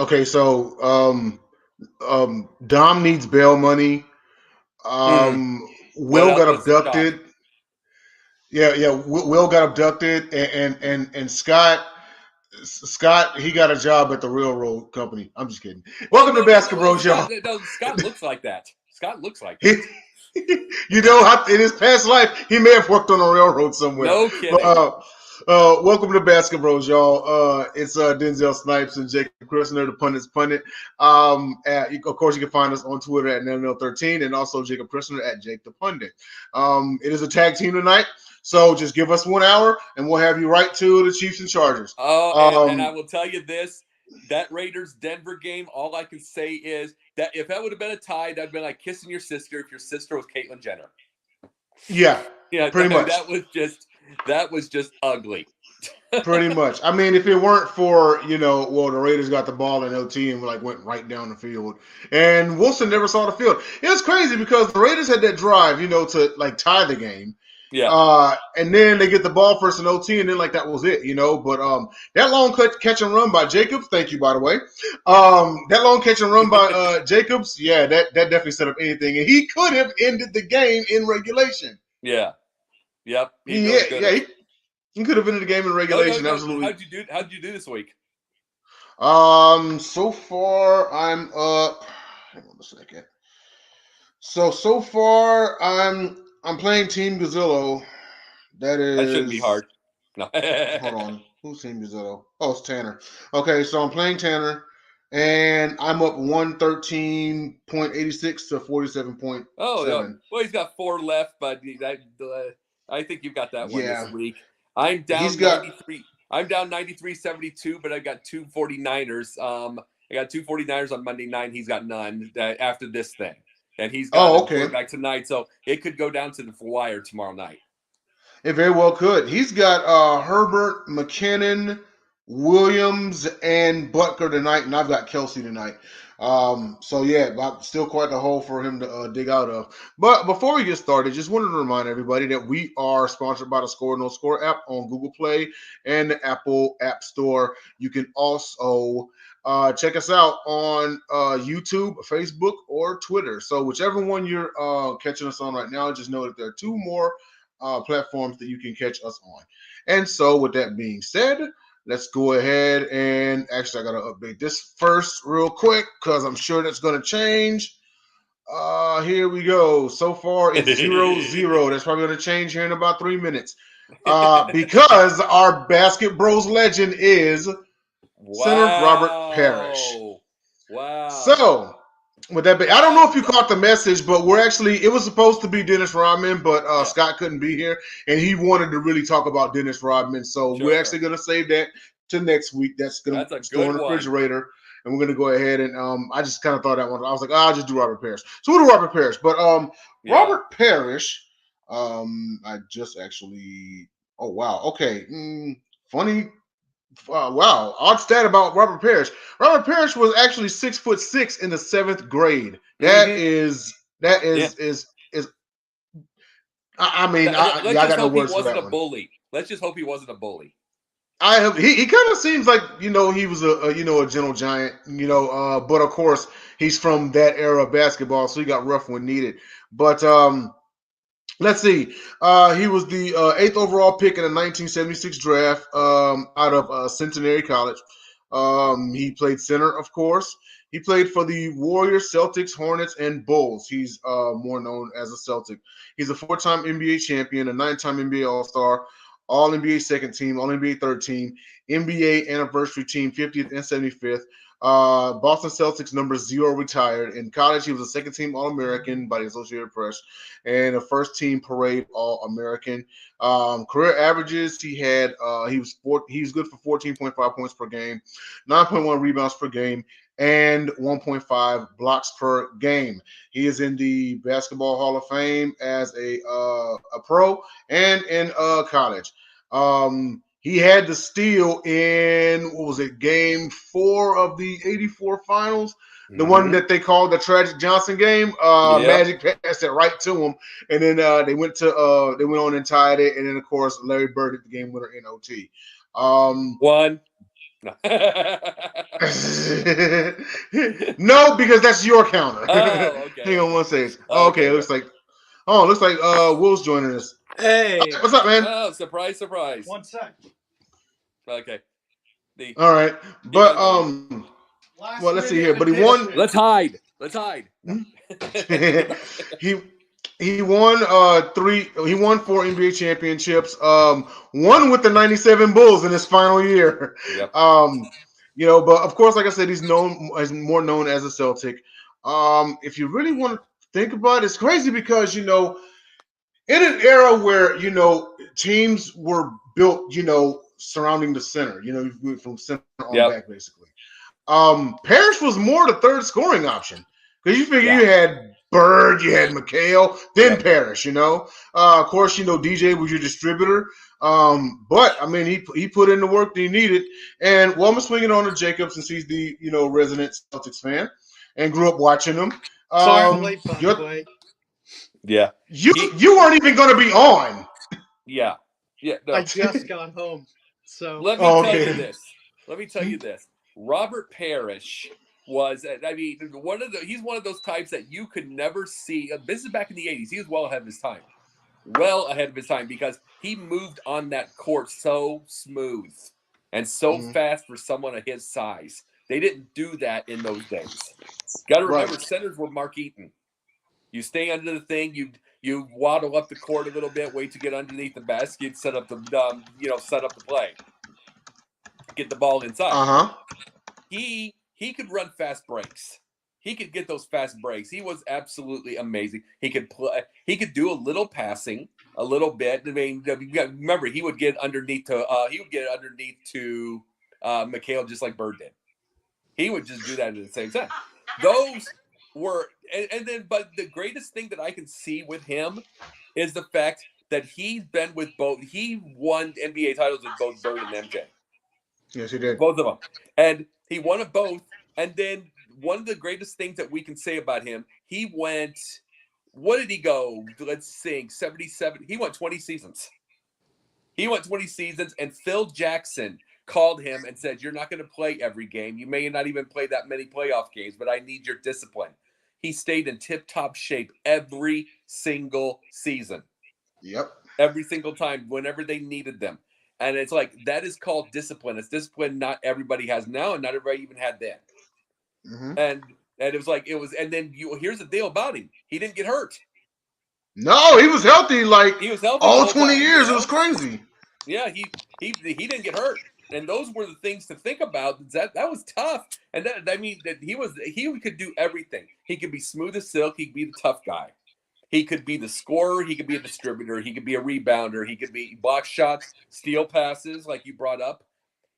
Okay, so Dom needs bail money. Mm. What Will else? got What's the shot? abducted. Yeah. Will got abducted, and Scott, he got a job at the railroad company. I'm just kidding. Oh Welcome to no, no, no! Basketbros, Scott, y'all. no, Scott looks like that. Scott looks like He, that. in his past life, he may have worked on a railroad somewhere. No But kidding. welcome to Basketbros, y'all. It's Denzel Snipes and Jacob Christner, the pundit's pundit. Of course, you can find us on Twitter at NL13 and also Jacob Christner at Jake the Pundit. It is a tag team tonight, so just give us 1 hour and we'll have you right to the Chiefs and Chargers. Oh, and I will tell you this: that Raiders Denver game. All I can say is that if that would have been a tie, that'd been like kissing your sister if your sister was Caitlyn Jenner. Yeah, Yeah, pretty much. that was just ugly. Pretty much. I mean, if it weren't for, the Raiders got the ball in OT and went right down the field. And Wilson never saw the field. It was crazy because the Raiders had that drive, to tie the game. Yeah. And then they get the ball first in OT, and then that was it, But that long catch and run by Jacobs, thank you, by the way. That long catch and run by Jacobs, yeah, that definitely set up anything. And he could have ended the game in regulation. Yeah. Yep. He Yeah, really could yeah, have. he could have ended the game in regulation, No. absolutely. How'd you do this week? So far I'm up. Hang on a second. So far I'm playing Team Gazillo. That That shouldn't be is. hard. No. Hold on. Who's Team Gazillo? Oh, it's Tanner. Okay, so I'm playing Tanner, and I'm up 113.86 to 47.7. Oh, no. Well, he's got 4 left, but I think you've got that one this Yeah, week. I'm he's down got. 93. I'm down 93-72, but I've got 2 49ers. I got 2 49ers on Monday night. He's got none after this thing. And he's got Oh, a okay. quarterback tonight, so it could go down to the wire tomorrow night. It very well could. He's got Herbert, McKinnon, Williams, and Butker tonight, and I've got Kelsey tonight. So yeah, still quite the hole for him to dig out of. But before we get started, just wanted to remind everybody that we are sponsored by the Score No Score app on Google Play and the Apple App Store. You can also check us out on YouTube, Facebook, or Twitter. So whichever one you're catching us on right now, just know that there are 2 more platforms that you can catch us on. And so, with that being said, let's go ahead and actually, I got to update this first real quick because I'm sure that's going to change. Here we go. So far, it's 0-0. That's probably going to change here in about 3 minutes because our Basketbros legend is center Robert Parish. Wow. So, with that, I don't know if you caught the message, but it was supposed to be Dennis Rodman, but Scott couldn't be here, and he wanted to really talk about Dennis Rodman. So we're actually going to save that to next week. That's going to store in the refrigerator, and we're going to go ahead and I just kind of thought that one. I was like, I'll just do Robert Parish. So we'll do Robert Parish, but Robert Parish, I just actually. Oh wow, okay, funny. Wow, odd stat about Robert Parish. Robert Parish was actually 6'6" in the 7th grade. That is. I mean, I got no words for that one. Let's just hope he wasn't a bully. He kind of seems like he was a gentle giant, but of course he's from that era of basketball, so he got rough when needed. But let's see. He was the 8th overall pick in the 1976 draft out of Centenary College. He played center, of course. He played for the Warriors, Celtics, Hornets, and Bulls. He's more known as a Celtic. He's a 4-time NBA champion, a 9-time NBA All-Star, All-NBA second team, All-NBA third team, NBA anniversary team, 50th and 75th. Boston Celtics number 0 retired. In college, he was a second-team All-American by the Associated Press and a first-team Parade All-American. Career averages, he was good for 14.5 points per game, 9.1 rebounds per game, and 1.5 blocks per game. He is in the Basketball Hall of Fame as a pro and in college. He had the steal in, game 4 of the 84 finals, the one that they called the Tragic Johnson game. Magic passed it right to him, and then they went on and tied it, and then of course Larry Bird hit the game winner in OT. No, because that's your counter. Oh, okay. Hang on one second. Oh, okay, it looks like Will's joining us. Hey, What's up, man? Oh, surprise, surprise. 1 sec. Okay. All right, but well, let's see here. But he won. Let's hide. Let's hide. He won 4 NBA championships. One with the '97 Bulls in his final year. Yep. But of course, like I said, he's more known as a Celtic. If you really want to think about it, it's crazy because in an era where teams were built surrounding the center, from center on back basically. Parish was more the third scoring option because you figure you had Bird, you had McHale, then Parish. Of course, DJ was your distributor. But I mean, he put in the work that he needed. And I'm gonna swing it on to Jacob since he's the resident Celtics fan and grew up watching them. Sorry, I'm late, by the way. Yeah, you weren't even gonna be on. Yeah. No. I just got home, so Let me tell you this. Robert Parish was, he's one of those types that you could never see. This is back in the 80s. He was well ahead of his time. Well ahead of his time because he moved on that court so smooth and so fast for someone of his size. They didn't do that in those days. Got to remember, centers were Mark Eaton. You stay under the thing, you waddle up the court a little bit, wait to get underneath the basket, set up the play, get the ball inside. He could run fast breaks. He could get those fast breaks. He was absolutely amazing. He could play. He could do a little passing, a little bit. I mean, remember he would get underneath to McHale just like Bird did. He would just do that at the same time. Those were but the greatest thing that I can see with him is the fact that he's been with both. He won NBA titles with both Bird and MJ. Yes, he did. Both of them, and he won them both. And then one of the greatest things that we can say about him, he went. What did he go? Let's sing 77. He went 20 seasons. And Phil Jackson called him and said, "You're not going to play every game. You may not even play that many playoff games, but I need your discipline." He stayed in tip-top shape every single season. Yep. Every single time, whenever they needed them. And it's like, that is called discipline. It's discipline not everybody has now, and not everybody even had then. And it was like, and then here's the deal about him. He didn't get hurt. No, he was healthy. He was healthy all 20 years. It was crazy. Yeah, he didn't get hurt. And those were the things to think about. That was tough. And he could do everything. He could be smooth as silk. He could be the tough guy. He could be the scorer. He could be a distributor. He could be a rebounder. He could be block shots, steal passes, like you brought up.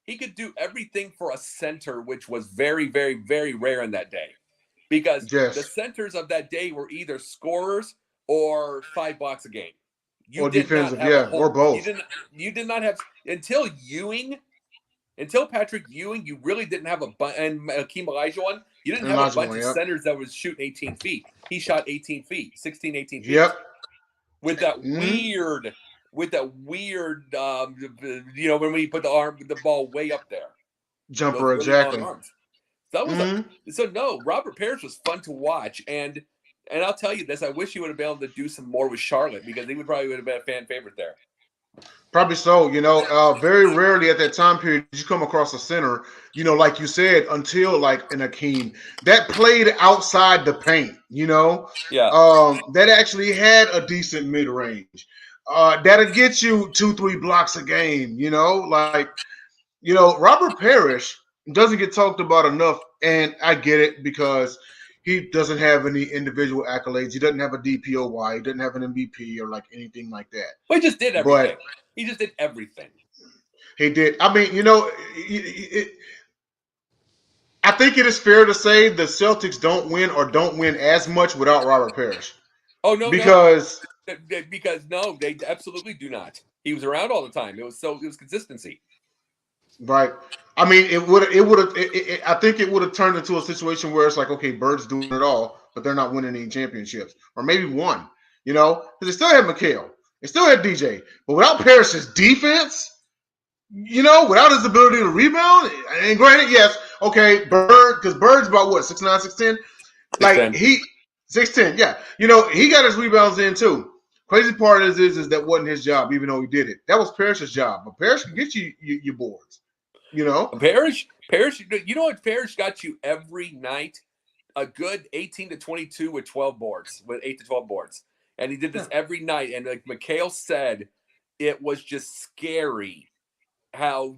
He could do everything for a center, which was very, very, very rare in that day. Because the centers of that day were either scorers or 5 blocks a game. Or defensive, or both. You did not have until Patrick Ewing. You really didn't have and Hakeem Olajuwon. You didn't have a bunch of centers that was shooting 18 feet. He shot 18 feet, 16, 18 feet. Yep. With that weird, when we put the ball way up there. Jumper, exactly. That was Robert Parish was fun to watch, and I'll tell you this: I wish he would have been able to do some more with Charlotte because he would have been a fan favorite there. Probably so. Very rarely at that time period did you come across a center, like you said, until like an Hakeem that played outside the paint. That actually had a decent mid range. That'll get you 2-3 blocks a game. Robert Parish doesn't get talked about enough, and I get it because he doesn't have any individual accolades. He doesn't have a DPOY. He doesn't have an MVP or like anything like that. Well, he just did everything. He just did everything. He did. I mean, I think it is fair to say the Celtics don't win as much without Robert Parish. Oh no, because no, they absolutely do not. He was around all the time. It was consistency. Right. I mean, I think it would have turned into a situation where it's like, okay, Bird's doing it all, but they're not winning any championships, or maybe one. Because they still had McHale, they still had DJ, but without Parish's defense, without his ability to rebound, and granted, yes, okay, because Bird's about what, 6'9", 6'10"? Like 6'10", yeah. He got his rebounds in too. Crazy part is that wasn't his job, even though he did it. That was Parish's job. But Parish can get you your boards. Parish, what Parish got you every night? A good 18 to 22 with 12 boards, with 8 to 12 boards. And he did this every night. And like Mikhail said, it was just scary how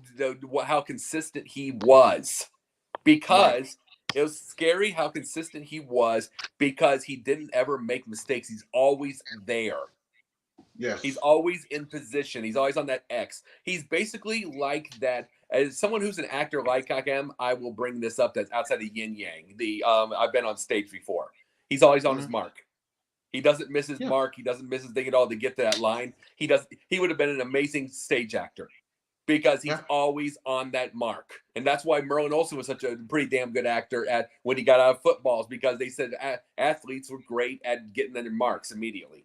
consistent he was, because it was scary how consistent he was, because he didn't ever make mistakes. He's always there. Yes. He's always in position. He's always on that X. He's basically like that. As someone who's an actor like I am, I will bring this up that's outside of yin yang. I've been on stage before. He's always on his mark. He doesn't miss his mark. He doesn't miss his thing at all to get to that line. He would have been an amazing stage actor, because he's always on that mark. And that's why Merlin Olsen was such a pretty damn good actor when he got out of footballs, because they said athletes were great at getting their marks immediately.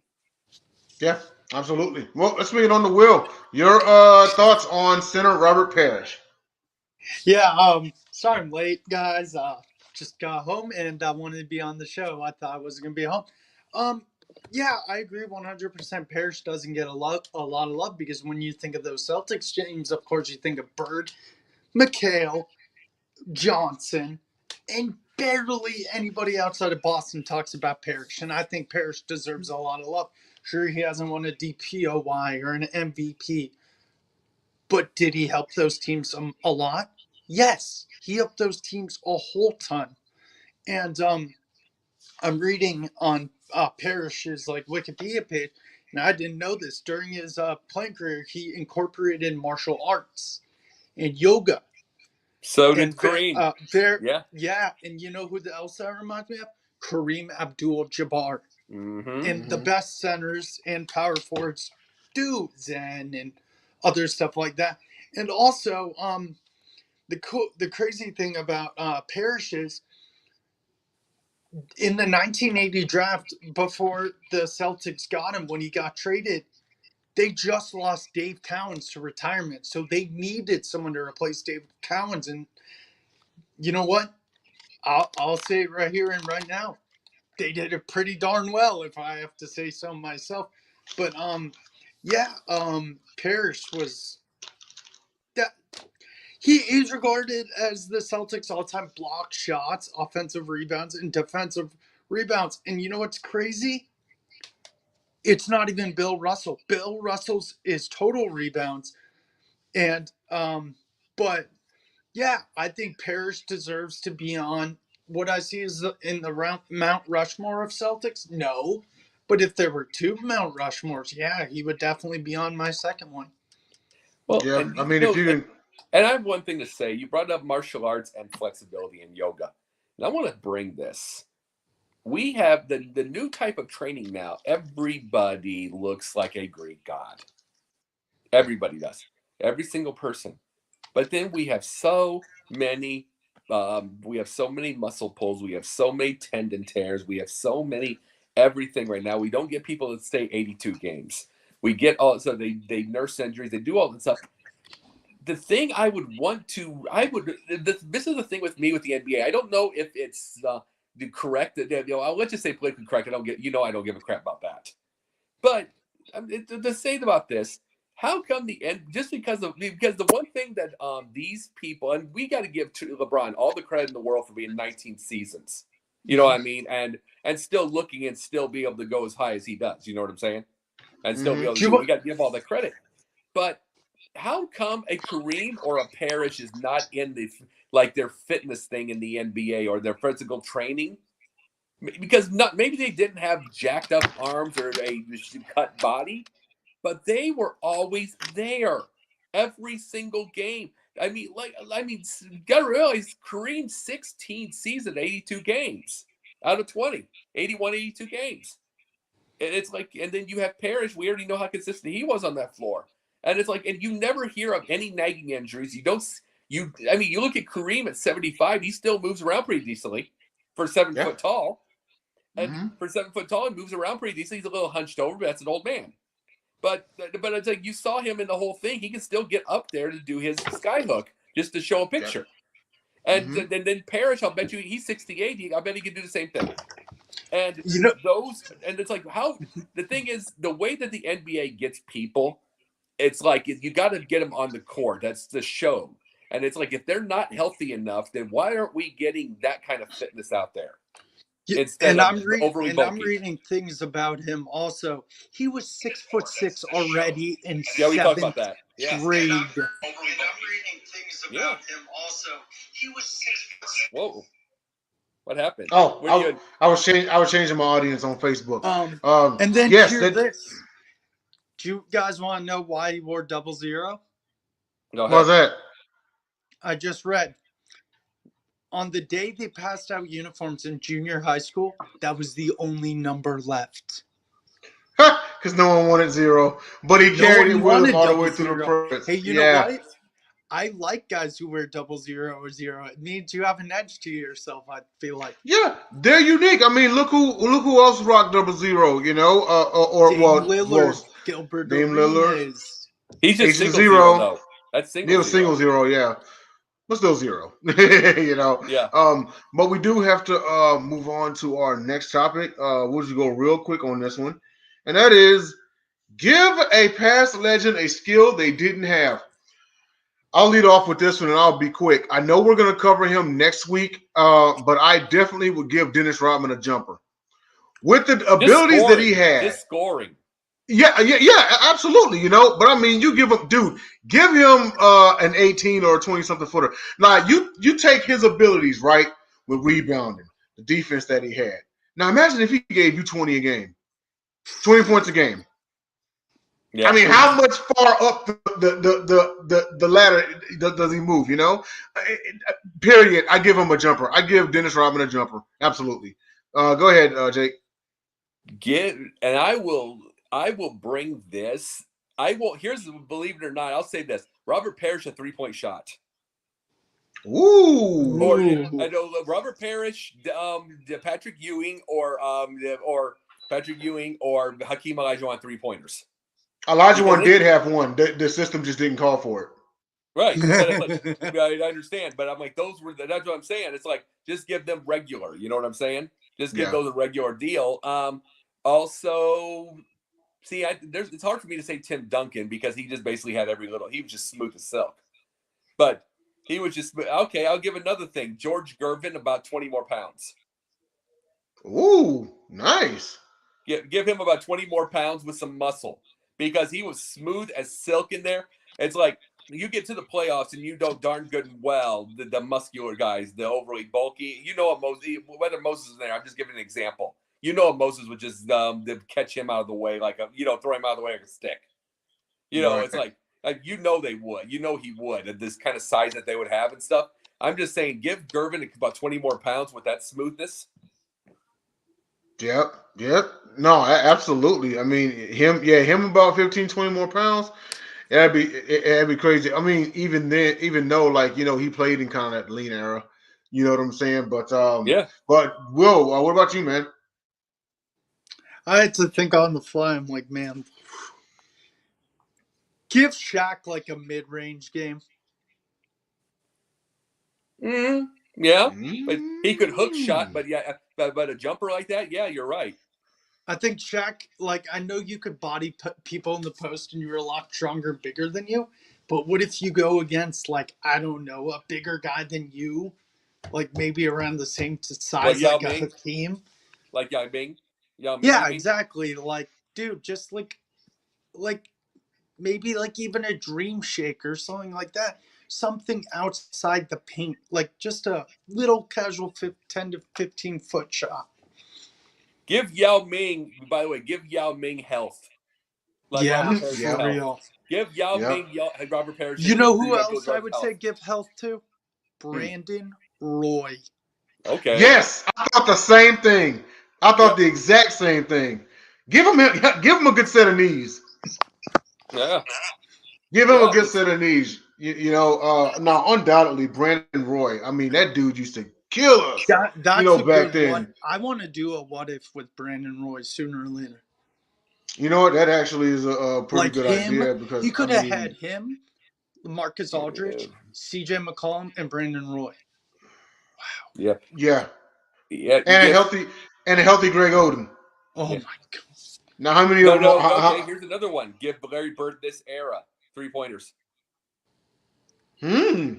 Yeah, absolutely. Well, let's bring it on the Will. Your thoughts on center Robert Parish? Yeah, sorry I'm late, guys. Just got home and I wanted to be on the show. I thought I wasn't gonna be home. Yeah, I agree 100%. Parish doesn't get a lot of love, because when you think of those Celtics teams, of course you think of Bird, McHale, Johnson, and barely anybody outside of Boston talks about Parish. And I think Parish deserves a lot of love. Sure, he hasn't won a DPOY or an MVP, but did he help those teams a lot? Yes, he helped those teams a whole ton. And I'm reading on Parish's Wikipedia page, and I didn't know this. During his playing career, he incorporated martial arts and yoga. So did Kareem. Yeah, and you know who else that reminds me of? Kareem Abdul-Jabbar. And the best centers and power forwards do Zen and other stuff like that. And also, the crazy thing about Parish is, in the 1980 draft, before the Celtics got him, when he got traded, they just lost Dave Cowens to retirement. So they needed someone to replace Dave Cowens. And you know what? I'll say it right here and right now. They did it pretty darn well, if I have to say so myself. But Parish was that. He is regarded as the Celtics' all-time block shots, offensive rebounds, and defensive rebounds. And you know what's crazy? It's not even Bill Russell. Bill Russell's is total rebounds. And but yeah, I think Parish deserves to be on what I see is in the Mount Rushmore of Celtics. No, but if there were two Mount Rushmores, yeah, he would definitely be on my second one. Well, yeah, and, I mean, if you can. And I have one thing to say. You brought up martial arts and flexibility in yoga. And I want to bring this. We have the new type of training now. Everybody looks like a Greek god. Everybody does. Every single person. But then we have so many muscle pulls. We have so many tendon tears. We have so many everything right now. We don't get people that stay 82 games. We get they nurse injuries. They do all this stuff. The thing this is the thing with me with the NBA. I don't know if it's the correct. Let's just say politically correct. I don't give a crap about that. But to say about this, how come the end? Just because the one thing that these people, and we got to give to LeBron all the credit in the world for being 19 seasons. You know what I mean? And still looking and still be able to go as high as he does. You know what I'm saying? And still be able to. We got to give all the credit, but. How come a Kareem or a Parish is not in their fitness thing in the NBA or their physical training? Because maybe they didn't have jacked up arms or a cut body, but they were always there every single game. I mean, gotta realize Kareem's 16th season, 82 games out of 20, 81, 82 games. And it's and then you have Parish. We already know how consistent he was on that floor. And it's and you never hear of any nagging injuries. You look at Kareem at 75, he still moves around pretty decently for 7 foot tall. And for 7 foot tall, he moves around pretty decently. He's a little hunched over, but that's an old man. But it's like you saw him in the whole thing. He can still get up there to do his skyhook just to show a picture. And then Parish, I'll bet you he's 68. I bet he can do the same thing. And and it's like how the thing is, the way that the NBA gets people, it's like you got to get them on the court. That's the show. And it's like if they're not healthy enough, then why aren't we getting that kind of fitness out there? Instead of overly bulky. I'm reading things about him also. He was 6'6" already in we talked about that. Yeah. grade. And I'm reading things about him also. He was 6'6". Whoa. What happened? Oh, I was changing my audience on Facebook. And then yes, hear this. Do you guys want to know why he wore 00? Go ahead. What's that? I just read. On the day they passed out uniforms in junior high school, that was the only number left. Because no one wanted 0, but he carried it with him all the way through the press. Hey, you know what? I like guys who wear 00 or 0. It means you have an edge to yourself, I feel like. Yeah, they're unique. I mean, look who else rocked 00, you know? Lillard, Gilbert Dame Lillard. He's just single 0, though. That's single 0. Single 0, yeah. But still 0, you know? Yeah. But we do have to move on to our next topic. We'll just go real quick on this one. And that is, give a past legend a skill they didn't have. I'll lead off with this one, and I'll be quick. I know we're going to cover him next week, but I definitely would give Dennis Rodman a jumper. With the abilities that he had. Just scoring. Yeah, absolutely, you know. But, I mean, you give him an 18 or a 20-something footer. Now, you take his abilities, right, with rebounding, the defense that he had. Now, imagine if he gave you 20 a game, 20 points a game. Yeah. I mean, how much far up the ladder does he move, you know? Period. I give him a jumper. I give Dennis Rodman a jumper. Absolutely. Go ahead, Jake. I will bring this. Here's, believe it or not, I'll say this. Robert Parish, a 3-point shot. Ooh. Or I know Robert Parish, Patrick Ewing, or Patrick Ewing or Hakeem Olajuwon 3-pointers. Olajuwon did have one. The system just didn't call for it. Right. I understand, but I'm like, that's what I'm saying. It's like, just give them regular. You know what I'm saying? Just give those a regular deal. Also, see, it's hard for me to say Tim Duncan because he just basically had he was just smooth as silk. But he was just, okay, I'll give another thing. George Gervin, about 20 more pounds. Ooh, nice. Give him about 20 more pounds with some muscle because he was smooth as silk in there. It's like you get to the playoffs and you know darn good and well the muscular guys, the overly bulky. You know whether Moses is there. I'm just giving an example. You know Moses would just catch him out of the way throw him out of the way like a stick. You know, right. It's like they would. You know he would at this kind of size that they would have and stuff. I'm just saying, give Gervin about 20 more pounds with that smoothness. Yep. No, absolutely. I mean, him about 15, 20 more pounds. That'd be crazy. I mean, even though he played in kind of that lean era, you know what I'm saying? But yeah. But Will, what about you, man? I had to think on the fly. I'm like, man, give Shaq like a mid-range game. Mm-hmm. Yeah, but he could hook shot, but a jumper like that, yeah, you're right. I think Shaq, I know you could body people in the post and you're a lot stronger, bigger than you, but what if you go against, I don't know, a bigger guy than you, maybe around the same size like a Hakeem? Like Yao Ming? Yeah, exactly. Dude, just maybe even a dream shake or something like that. Something outside the paint, just a little casual 10 to 15 foot shot. Give Yao Ming, by the way, Yao Ming health. For real. Give Yao Ming Robert Parish. You know who else I would say give health to? Brandon Roy. Okay. Yes, I thought the same thing. I thought the exact same thing. Give him a good set of knees. Yeah. Give him a good set of knees. Now undoubtedly Brandon Roy. I mean, that dude used to kill us. That's back then. I want to do a what if with Brandon Roy sooner or later. You know what? That actually is a pretty Like good him, idea because he I could have had mean, him, Marcus Aldridge, C.J. McCollum, and Brandon Roy. Yep. yeah, Yeah. and a Give. healthy Greg Oden. Oh Yeah. my god! Now, how many of No, them? no. Okay. Here's another one. Give Larry Bird this era 3-pointers. Yeah.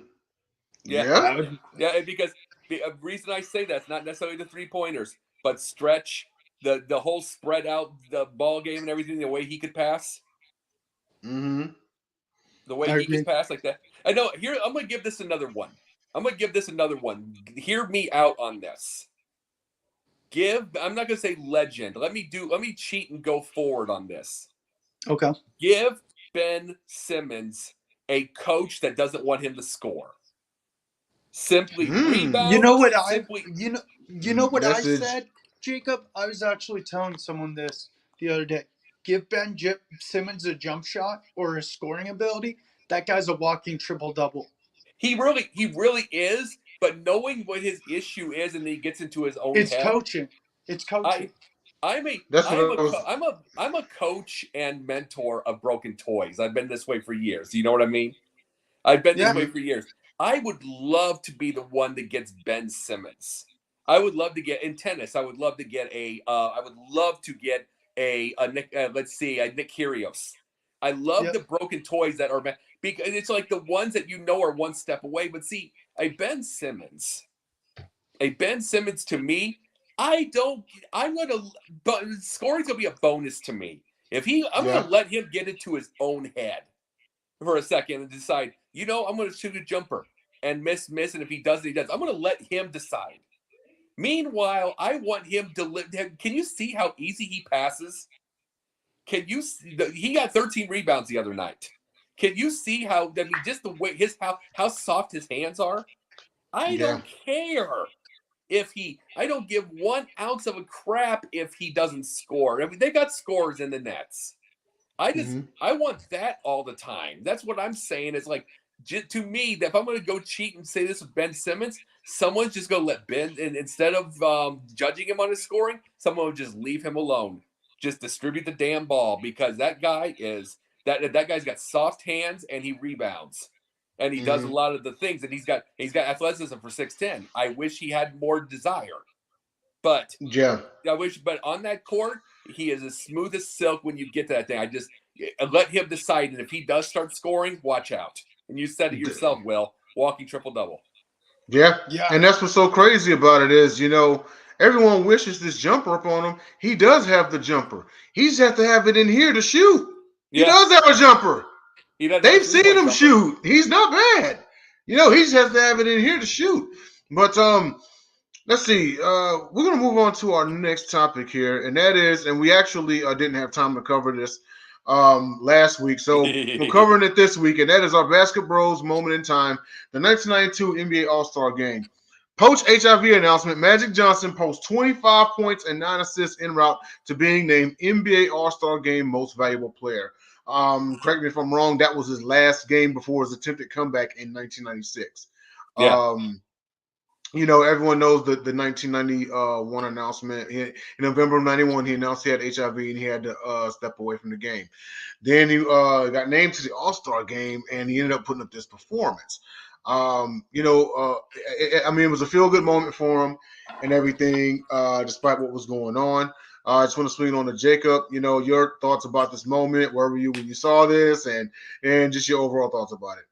Yeah. That would, Yeah. Because the reason I say that's not necessarily the 3-pointers, but stretch the whole spread out the ball game and everything. The way he could pass. Mm-hmm. The way I he could agree. pass like that. I know. Here, I'm gonna give this another one. Hear me out on this. I'm not gonna say legend. Let me cheat and go forward on this. Okay. Give Ben Simmons a coach that doesn't want him to score. Simply You rebound, know what simply you know what I Message. said, Jacob? I was actually telling someone this the other day. Give Simmons a jump shot or a scoring ability. That guy's a walking triple double. he really is, but knowing what his issue is and then he gets into his own It's head, coaching. It's coaching. I I'm a That's what I'm I a was. I'm a coach and mentor of broken toys. I've been this way for years. You know what I mean? I've been this Yeah. way Mhm. for years. I would love to be the one that gets Ben Simmons. I would love to get in tennis. I would love to get a. I would love to get a Nick. Let's see, a Nick Kyrgios. I love Yep. the broken toys that are because it's like the ones that you know are one step away. But see, a Ben Simmons, to me, I don't. I'm gonna. But scoring's gonna be a bonus to me. I'm Yeah. gonna let him get into his own head for a second and decide, I'm going to shoot a jumper and miss, and if he does, he does. I'm going to let him decide. Meanwhile, I want him to live. Can you see how easy he passes? Can you see he got 13 rebounds the other night? Can you see how? I mean, just the way how soft his hands are. I Yeah. don't care if he. I don't give 1 ounce of a crap if he doesn't score. I mean, they got scores in the Nets. Mm-hmm. I want that all the time. That's what I'm saying. It's like to me that if I'm going to go cheat and say this with Ben Simmons, someone's just going to let Ben, and instead of judging him on his scoring, someone would just leave him alone. Just distribute the damn ball because that guy's got soft hands and he rebounds. And he does a Mm-hmm. lot of the things, and he's got athleticism for 6'10". I wish he had more desire, but Yeah. but on that court, he is as smooth as silk when you get to that thing. I just let him decide, and if he does start scoring, watch out. And you said it yourself, Will. Walking triple double. Yeah. Yeah. And that's what's so crazy about it is, everyone wishes this jumper up on him. He does have the jumper. He just have to have it in here to shoot. He Yeah, does have a jumper. he doesn't have a They've seen 3-point him jumper. shoot. He's not bad. He just has to have it in here to shoot. But let's see. We're gonna move on to our next topic here, and that is, and we actually didn't have time to cover this last week, so we're covering it this week, and that is our Basketbros moment in time, the 1992 NBA All-Star Game. Post HIV announcement: Magic Johnson posts 25 points and 9 assists en route to being named NBA All-Star Game Most Valuable Player. Correct me if I'm wrong. That was his last game before his attempted comeback in 1996. Yeah, Everyone knows the 1991 announcement. In November of 91, he announced he had HIV and he had to step away from the game. Then he got named to the All-Star game and he ended up putting up this performance. I mean, it was a feel-good moment for him and everything, despite what was going on. I just want to swing on to Jacob. Your thoughts about this moment. Where were you when you saw this, and just your overall thoughts about it?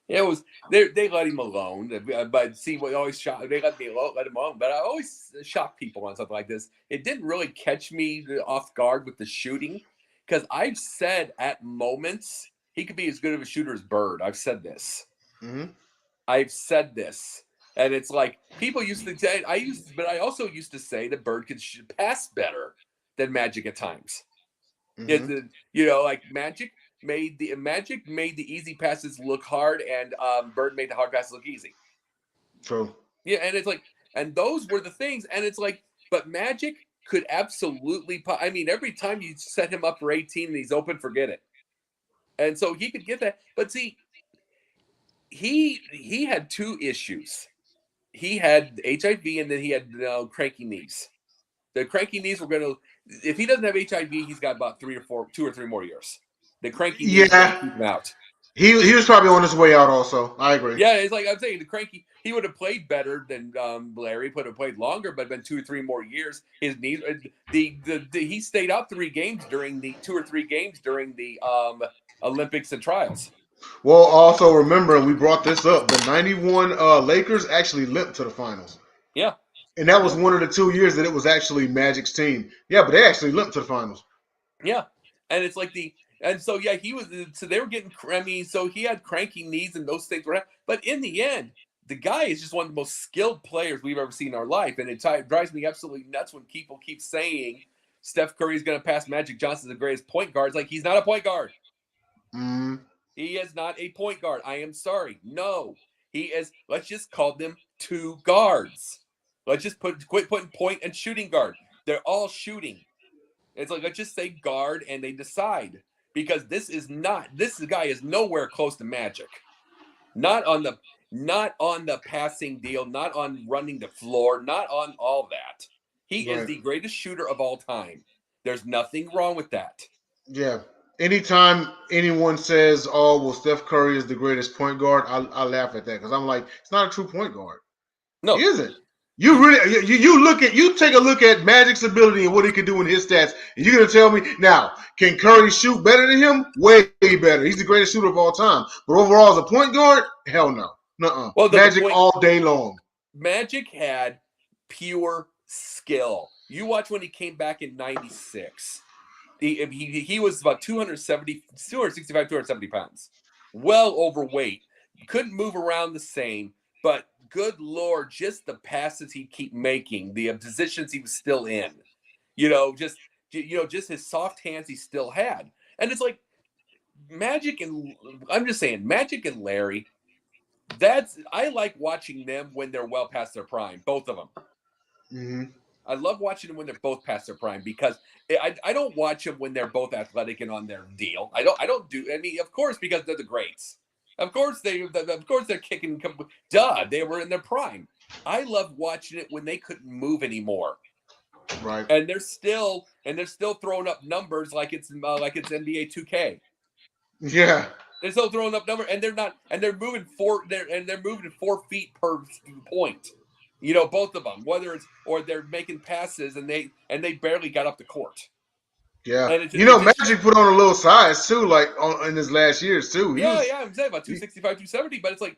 it was. They let him alone, but see what always shocked. They let him alone, but I always shock people on something like this. It didn't really catch me off guard with the shooting because I've said at moments he could be as good of a shooter as Bird. I've said this. Mm-hmm. I've said this, and it's like people used to say but I also used to say that Bird could pass better than Magic at times. Mm-hmm. It's like Magic made the easy passes look hard, and Bird made the hard passes look easy. True. Yeah, and it's like, and those were the things, and it's like, but Magic could absolutely. I mean, every time you set him up for 18 and he's open, forget it. And so he could get that, but see, he had two issues. He had HIV, and then he had cranky knees. The cranky knees were going to if he doesn't have HIV, he's got about 2 or 3 more years. The cranky knees keep him out. He was probably on his way out also. I agree. Yeah, it's like I'm saying, the cranky, he would have played better than Larry, would have played longer, but been 2 or 3 more years. His knees, he stayed out 3 games during the 2 or 3 games during the Olympics and trials. Well, also remember, we brought this up, the 91 Lakers actually limped to the finals. Yeah. And that was one of the 2 years that it was actually Magic's team. Yeah, but they actually limped to the finals. Yeah. And it's like so they were getting, so he had cranky knees and those things were, but in the end, the guy is just one of the most skilled players we've ever seen in our life. And it drives me absolutely nuts when people keep saying Steph Curry is going to pass Magic Johnson as the greatest point guard. It's like, he's not a point guard. He is not a point guard. I am sorry. No, he is. Let's just call them 2 guards. Let's just quit putting point and shooting guard. They're all shooting. It's like, let's just say guard and they decide, because this guy is nowhere close to Magic. Not on the passing deal, not on running the floor, not on all that. He is the greatest shooter of all time. There's nothing wrong with that. Yeah. Anytime anyone says, "Oh, well, Steph Curry is the greatest point guard," I laugh at that, because I'm like, it's not a true point guard. No, he isn't. You really you take a look at Magic's ability and what he can do in his stats, and you're gonna tell me now, can Curry shoot better than him? Way better. He's the greatest shooter of all time. But overall, as a point guard, hell no. Nuh-uh. Well, Magic all day long. Magic had pure skill. You watch when he came back in '96. He was about 265, 270 pounds. Well overweight. Couldn't move around the same, but good Lord, just the passes he keep making, the positions he was still in, just his soft hands he still had. And it's like Magic and Larry, I like watching them when they're well past their prime, both of them. Mm-hmm. I love watching them when they're both past their prime, because I don't watch them when they're both athletic and on their deal. I don't do any, of course, because they're the greats. Of course they're kicking. Duh, they were in their prime. I love watching it when they couldn't move anymore. Right. And they're still throwing up numbers like it's NBA 2K. Yeah. They're still throwing up numbers, and they're moving 4 feet per point. Both of them, or they're making passes and they barely got up the court. Yeah, Magic put on a little size too, like in his last years too. I'm saying about 265, 270, but it's like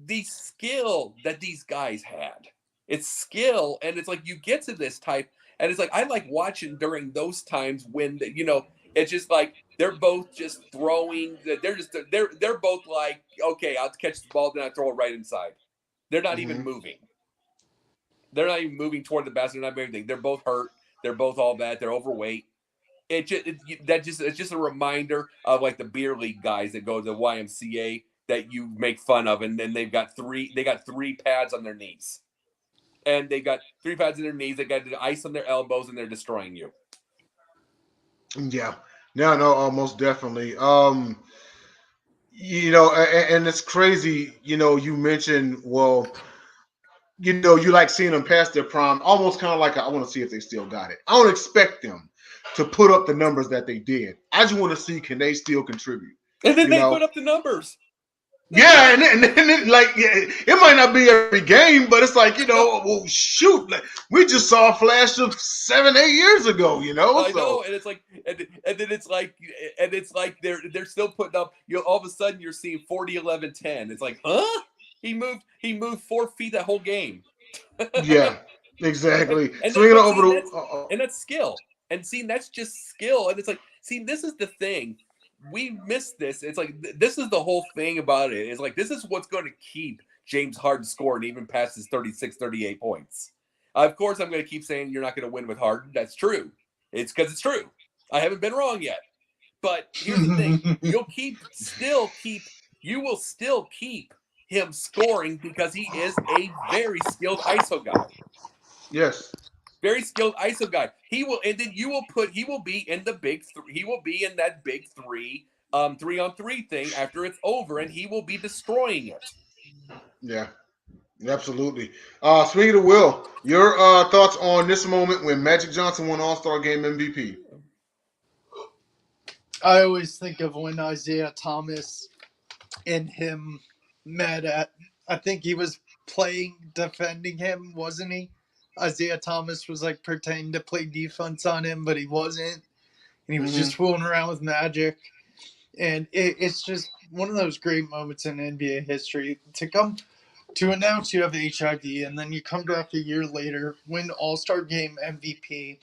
the skill that these guys had. It's skill, and it's like you get to this type, and it's like I like watching during those times when it's just like they're both just throwing. They're both like, okay, I'll catch the ball, then I throw it right inside. They're not even moving. They're not even moving toward the basket. They're not doing anything. They're both hurt. They're both all bad. They're overweight. It's just a reminder of like the beer league guys that go to the YMCA that you make fun of, and then they got 3 pads on their knees, and they got 3 pads on their knees. They got the ice on their elbows, and they're destroying you. Yeah, no, most definitely. And it's crazy. You mentioned, well, you like seeing them past their prime, almost kind of like I want to see if they still got it. I don't expect them to put up the numbers that they did. I just want to see, can they still contribute? And then they put up the numbers. Yeah, and then like, it might not be every game, but it's like, well, shoot, like, we just saw a flash of 7-8 years ago, I know, and it's like, and then it's like they're still putting up. All of a sudden you're seeing 40, 11, 10. It's like, huh? He moved 4 feet that whole game. Yeah, exactly. And that's skill. And see, that's just skill. And it's like, see, this is the thing. We missed this. It's like, this is the whole thing about it. It's like, this is what's going to keep James Harden scoring even past his 36, 38 points. Of course, I'm going to keep saying you're not going to win with Harden. That's true. It's because it's true. I haven't been wrong yet. But here's the thing. You will still keep him scoring because he is a very skilled ISO guy. Yes. Very skilled ISO guy. He will be in the big 3. He will be in that big 3, 3-on-3 thing after it's over, and he will be destroying it. Yeah. Absolutely. Speaking of Will, your thoughts on this moment when Magic Johnson won All-Star Game MVP? I always think of when Isaiah Thomas and him met at, I think he was defending him, wasn't he? Isaiah Thomas was like pretending to play defense on him, but he wasn't. And he was just fooling around with Magic. And it's just one of those great moments in NBA history to come to announce you have HIV, and then you come back a year later, win All-Star Game MVP,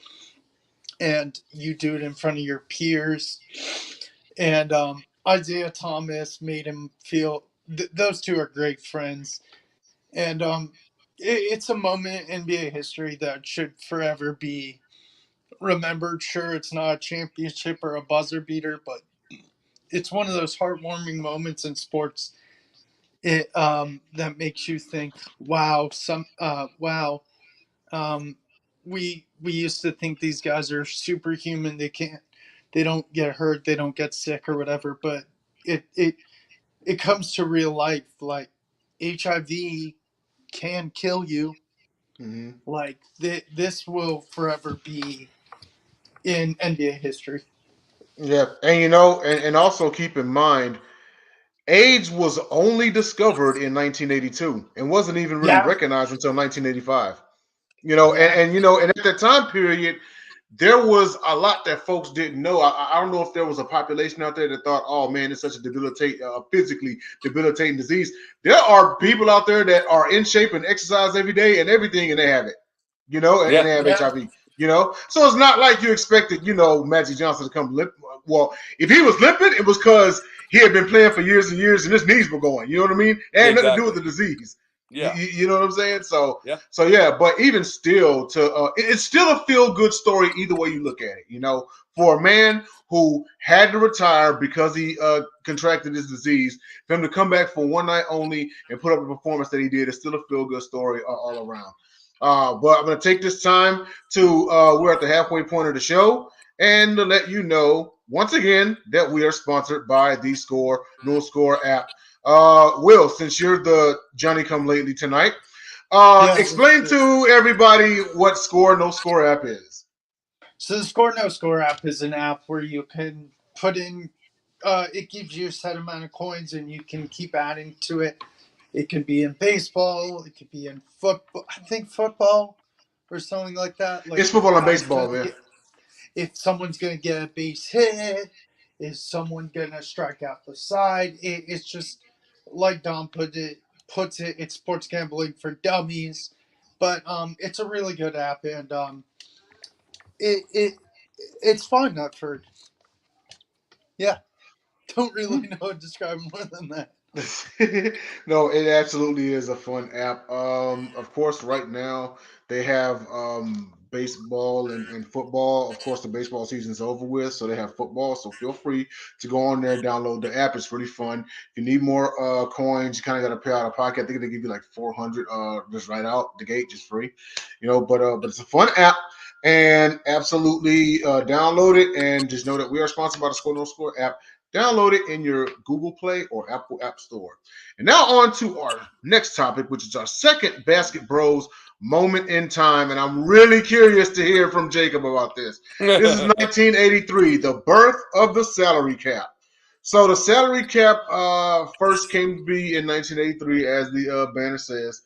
and you do it in front of your peers. And Isaiah Thomas made him feel those two are great friends. And it's a moment in NBA history that should forever be remembered. Sure, it's not a championship or a buzzer beater, but it's one of those heartwarming moments in sports that makes you think, wow, um, we used to think these guys are superhuman. They don't get hurt, they don't get sick or whatever. But it comes to real life. Like HIV can kill you. Mm-hmm. Like this will forever be in NBA history. Yeah, and also keep in mind, AIDS was only discovered in 1982 and wasn't even really Yeah, recognized until 1985. yeah, And at that time period, there was a lot that folks didn't know. I don't know if there was a population out there that thought, "Oh man, it's such a physically debilitating disease." There are people out there that are in shape and exercise every day and everything, and they have it. And Yeah. they have yeah. HIV. So it's not like you expected, Magic Johnson to come limp. Well, if he was limping, it was because he had been playing for years and years, and his knees were going. You know what I mean? It had nothing to do with the disease. Yeah. You know what I'm saying? So Yeah. yeah, but even still, it's still a feel good story either way you look at it. For a man who had to retire because he contracted this disease, for him to come back for one night only and put up a performance that he did, it's still a feel good story all around. But I'm going to take this time to we're at the halfway point of the show, and to let you know once again that we are sponsored by the Score No Score app. Will, since you're the Johnny Come Lately tonight, Yeah, explain to everybody what Score No Score app is. so the Score No Score app is an app where you can put in. It gives you a set amount of coins, and you can keep adding to it. It could be in baseball. It could be in football. I think football or something like that. Like It's football and guys baseball, trying to man. get if someone's going to get a base hit, is someone going to strike out the side? It's just like Dom puts it. It's sports gambling for dummies, but it's a really good app, and it it's fun. I've heard. Yeah, don't really know how to describe more than that. No, it absolutely is a fun app. Of course, right now they have baseball and football. Of course, the baseball season's over with, so they have football. So feel free to go on there, download the app. It's really fun. If you need more coins, you kind of got to pay out of pocket. I think they give you like 400 just right out the gate, just free. But it's a fun app. And absolutely download it, and just know that we are sponsored by the Score No Score app. Download it in your Google Play or Apple App Store. And now on to our next topic, which is our second Basket Bros moment in time. And I'm really curious to hear from Jacob about this. This is 1983, the birth of the salary cap. So the salary cap first came to be in 1983, as the banner says.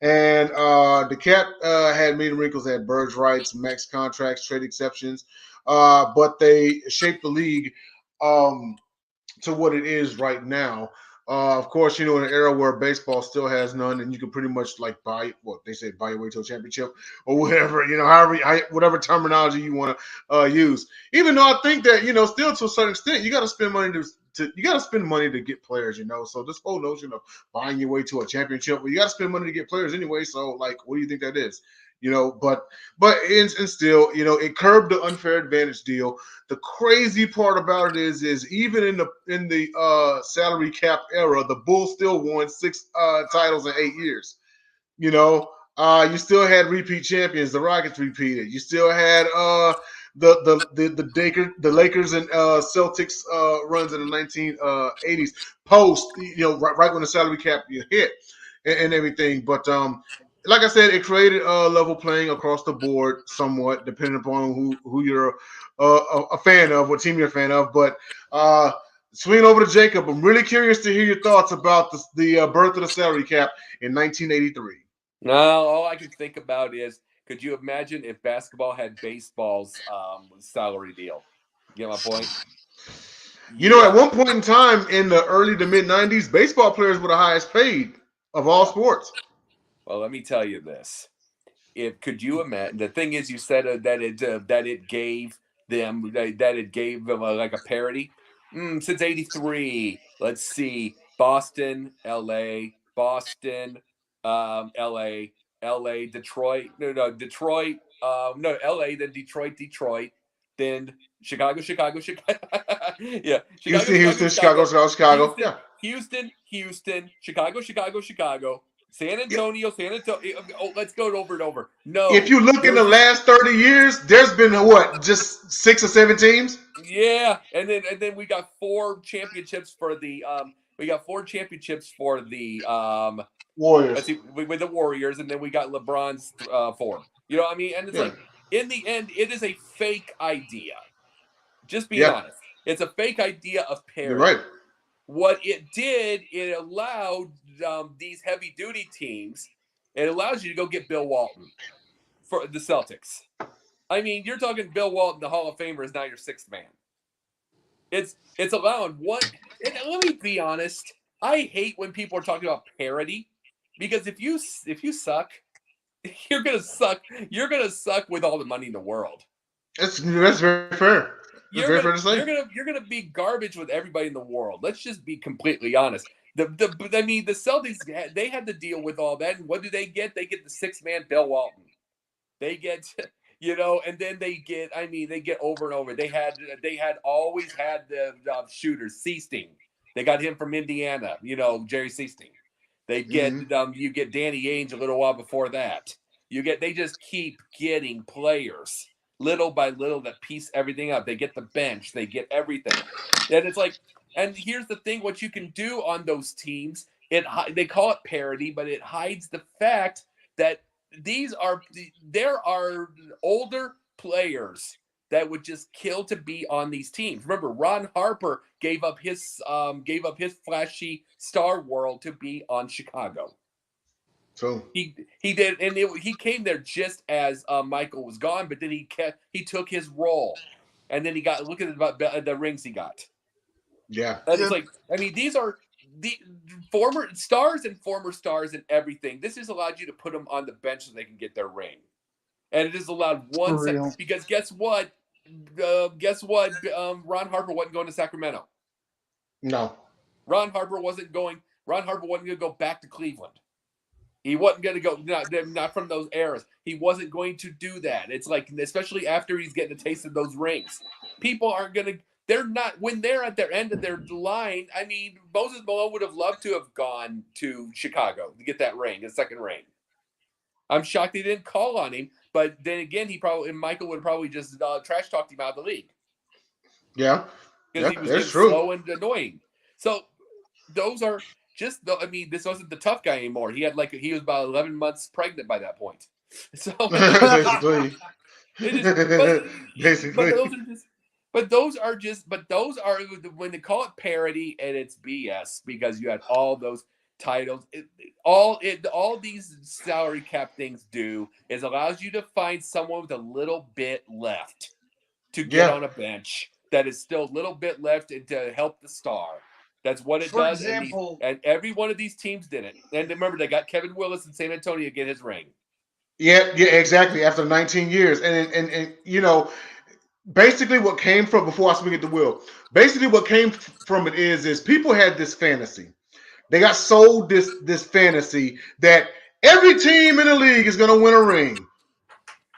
And the cap had many wrinkles, had birds' rights, max contracts, trade exceptions. But they shaped the league to what it is right now. Of course, in an era where baseball still has none, and you can pretty much like buy what they say, buy your way to a championship or whatever. Whatever terminology you want to use. Even though I think that still to a certain extent, you got to spend money to get players. So this whole notion of buying your way to a championship, well, you got to spend money to get players anyway. So like, what do you think that is? But still, it curbed the unfair advantage deal. The crazy part about it is even in the salary cap era, the Bulls still won 6 titles in 8 years. You still had repeat champions. The Rockets repeated. You still had the Lakers and Celtics runs in the 1980s post. Right when the salary cap hit. and everything. But like I said, it created a level playing across the board, somewhat depending upon who you're a fan of, what team you're a fan of. But swinging over to Jacob, I'm really curious to hear your thoughts about the birth of the salary cap in 1983. No, all I can think about is, could you imagine if basketball had baseball's salary deal? You get my point? You know, at one point in time in the early to mid 90s, baseball players were the highest paid of all sports. Well, let me tell you this. Could you imagine? The thing is, you said that it gave them like a parody. Since '83, let's see, Boston, L.A., Boston, L.A., L.A., Detroit, no, Detroit, no, L.A., then Detroit, then Chicago, Chicago. Yeah, Houston, Chicago. Houston, Yeah. Houston, Chicago. San Antonio. Oh, let's go over and over. No. If you look in the last 30 years, there's been just 6 or 7 teams? Yeah, and then we got 4 championships for the Warriors. Let's see, with the Warriors, and then we got LeBron's 4. You know what I mean? And it's like, in the end, it is a fake idea. Just being honest. It's a fake idea of parity. You're right. What it did, it allowed these heavy-duty teams, it allows you to go get Bill Walton for the Celtics. I mean, you're talking Bill Walton, the Hall of Famer, is now your 6th man. It's allowing one. And let me be honest, I hate when people are talking about parity, because if you suck, you're gonna suck. You're gonna suck with all the money in the world. That's very fair. You're gonna be garbage with everybody in the world. Let's just be completely honest. The Celtics, they had to deal with all that, and what do they get? They get the 6th man, Bill Walton. They get, and then they get over and over. They had always had the shooters, Seasting. They got him from Indiana, Jerry Seasting. They get you get Danny Ainge a little while before that. They just keep getting players little by little that piece everything up. They get the bench, they get everything. And it's like, and here's the thing, what you can do on those teams, they call it parity, but it hides the fact that there are older players that would just kill to be on these teams. Remember, Ron Harper gave up his flashy star world to be on Chicago. So he did, and he came there just as Michael was gone, but then he took his role, and then look at the rings he got. Yeah, and it's like, I mean, these are the former stars and everything. This has allowed you to put them on the bench so they can get their ring, and it has allowed because guess what? Ron Harper wasn't going to Sacramento. No, Ron Harper wasn't going to go back to Cleveland. He wasn't going to go, not from those eras. He wasn't going to do that. It's like, especially after he's getting a taste of those rings. People aren't going to, they're not, when they're at their end of their line, I mean, Moses Malone would have loved to have gone to Chicago to get that ring, his 2nd ring. I'm shocked they didn't call on him, but then again, Michael would have probably just trash talked him out of the league. Yeah. Because he was getting slow and annoying. So those are, this wasn't the tough guy anymore. He was about 11 months pregnant by that point. So basically, but those are when they call it parody, and it's BS, because you had all those titles. All these salary cap things do is allows you to find someone with a little bit left to get on a bench that is still a little bit left and to help the star. That's what it does. Example, and every one of these teams did it. And remember, they got Kevin Willis in San Antonio to get his ring. Yeah, exactly. After 19 years. And basically what came from, before I speak it to Will, basically what came from it is people had this fantasy. They got sold this fantasy that every team in the league is going to win a ring.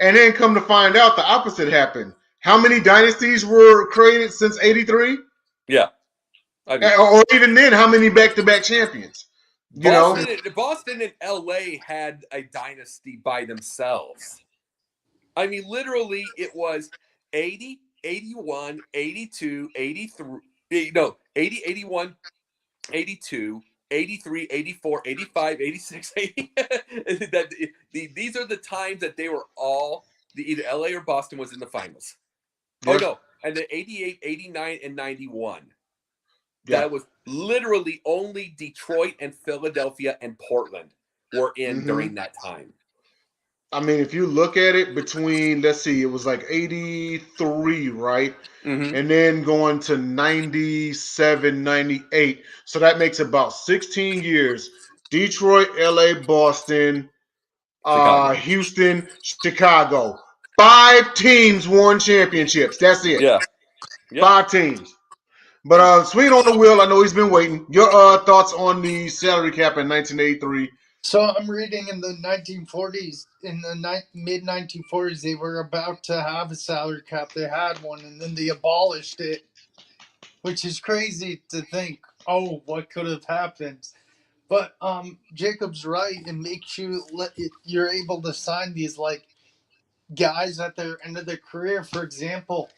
And then come to find out the opposite happened. How many dynasties were created since 83? Yeah. Or even then, how many back-to-back champions? Boston and LA had a dynasty by themselves. I mean, literally, it was 80, 81, 82, 83. No, 80, 81, 82, 83, 84, 85, 86, 80. These are the times that they were all either LA or Boston was in the finals. Yeah. Oh no, and the 88, 89, and 91. Yeah. That was literally only Detroit and Philadelphia and Portland were in during that time. I mean, if you look at it between, let's see, it was like 83, right? Mm-hmm. And then going to 97, 98. So that makes about 16 years. Detroit, LA, Boston, Chicago. Houston, Chicago. 5 teams won championships. That's it. Yeah. Yep. 5 teams. But swinging on the wheel, I know he's been waiting. Your thoughts on the salary cap in 1983? So I'm reading in the 1940s, in the mid 1940s, they were about to have a salary cap. They had one, and then they abolished it, which is crazy to think. Oh, what could have happened? But Jacob's right. It makes you're able to sign these like guys at their end of their career. For example,